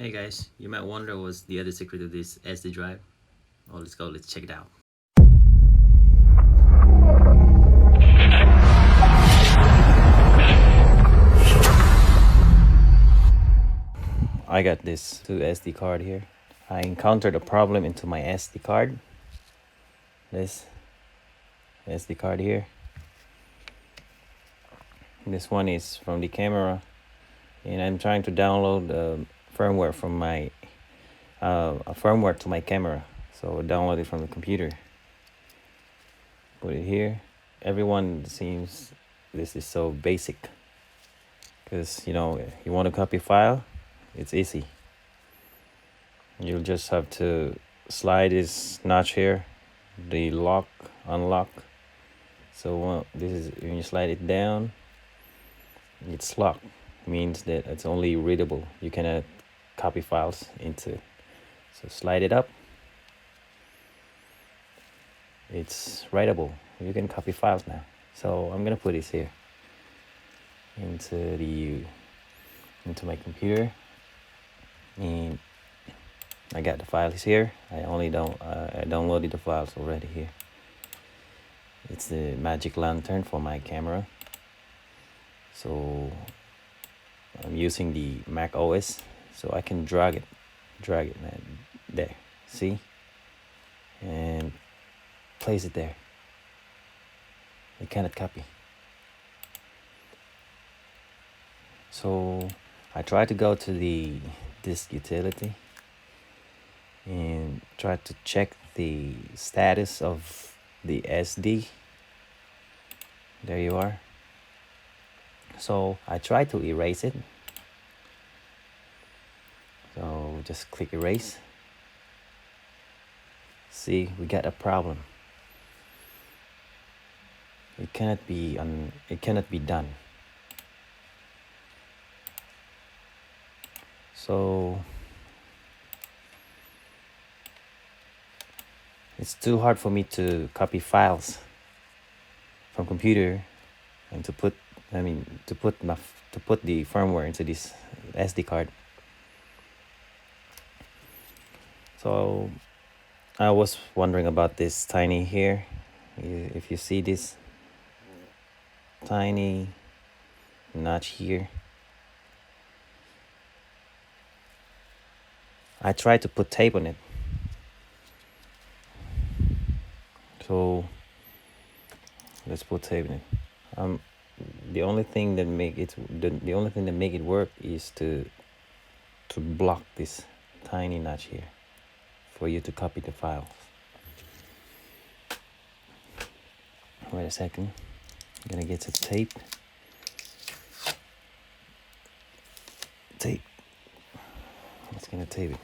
Hey guys, you might wonder what's the other secret of this SD drive. Well, let's go, let's check it out. I got this 2 SD card here. I encountered a problem into my SD card. This SD card here. This one is from the camera, and I'm trying to download firmware from my a firmware to my camera. So download it from the computer. Put it here. Everyone seems this is so basic because you want to copy file, it's easy. You'll just have to slide this notch here, the lock, unlock. So this is when you slide it down, it's locked. Means that it's only readable. You cannot copy files into it. So slide it up. It's writable. You can copy files now. So I'm gonna put this here into my computer, and I got the files here. I downloaded the files already here. It's the magic lantern for my camera. So I'm using the Mac OS, so I can drag it there. See, and place it there. You cannot copy. So I try to go to the disk utility and try to check the status of the SD. There you are. So I try to erase it. So just click erase. See, we got a problem. It cannot be done. So it's too hard for me to copy files from computer and to put the firmware into this SD card. So I was wondering about this tiny here. If you see this tiny notch here, I tried to put tape on it. So let's put tape in it. The only thing that make it work is to block this tiny notch here for you to copy the files. Wait a second. I'm gonna get some tape. It's gonna tape it.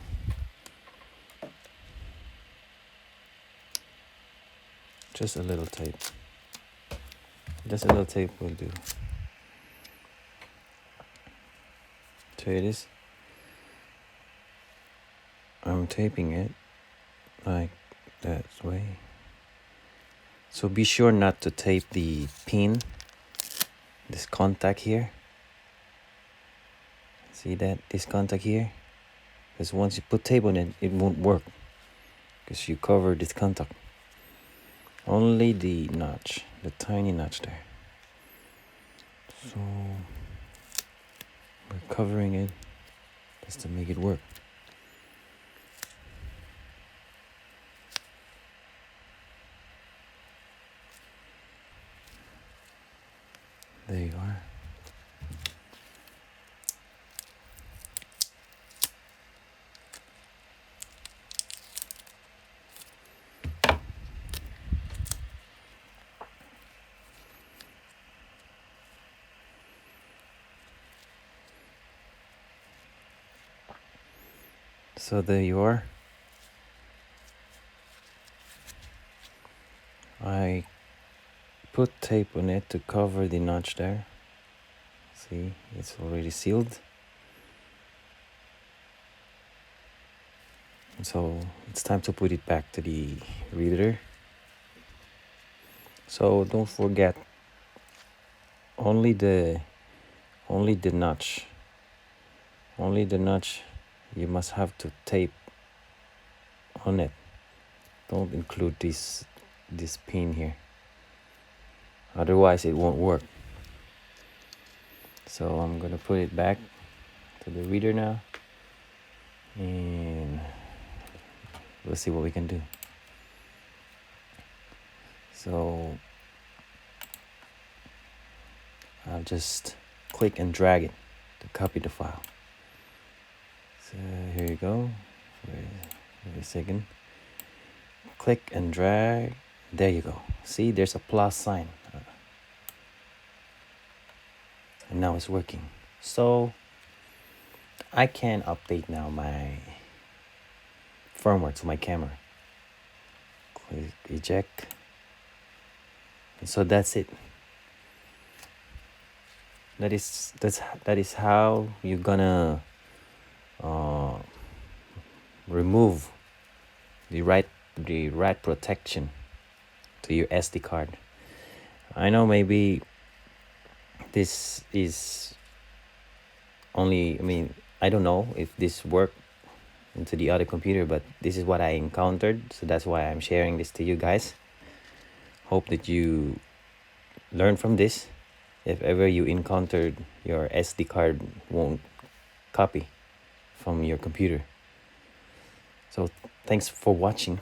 Just a little tape. Just a little tape will do. So it is. I'm taping it like that way. So be sure not to tape the pin, this contact here. See that, this contact here? Because once you put tape on it, it won't work because you cover this contact. Only the notch, the tiny notch there. So we're covering it just to make it work. There you are. So there you are. I put tape on it to cover the notch there. See, it's already sealed. So it's time to put it back to the reader. So don't forget, only the notch you must have to tape on it. Don't include this pin here, otherwise it won't work. So I'm gonna put it back to the reader now, and we'll see what we can do. So I'll just click and drag it to copy the file. So here you go. Wait a second. Click and drag. There you go. See, there's a plus sign. And now it's working. So I can update now my firmware to my camera. Click eject. And so that's it. That is how you're gonna remove the write protection to your SD card. I know maybe this is only, I don't know if this worked into the other computer, but this is what I encountered, so that's why I'm sharing this to you guys. Hope that you learn from this. If ever you encountered your SD card won't copy from your computer. So thanks for watching.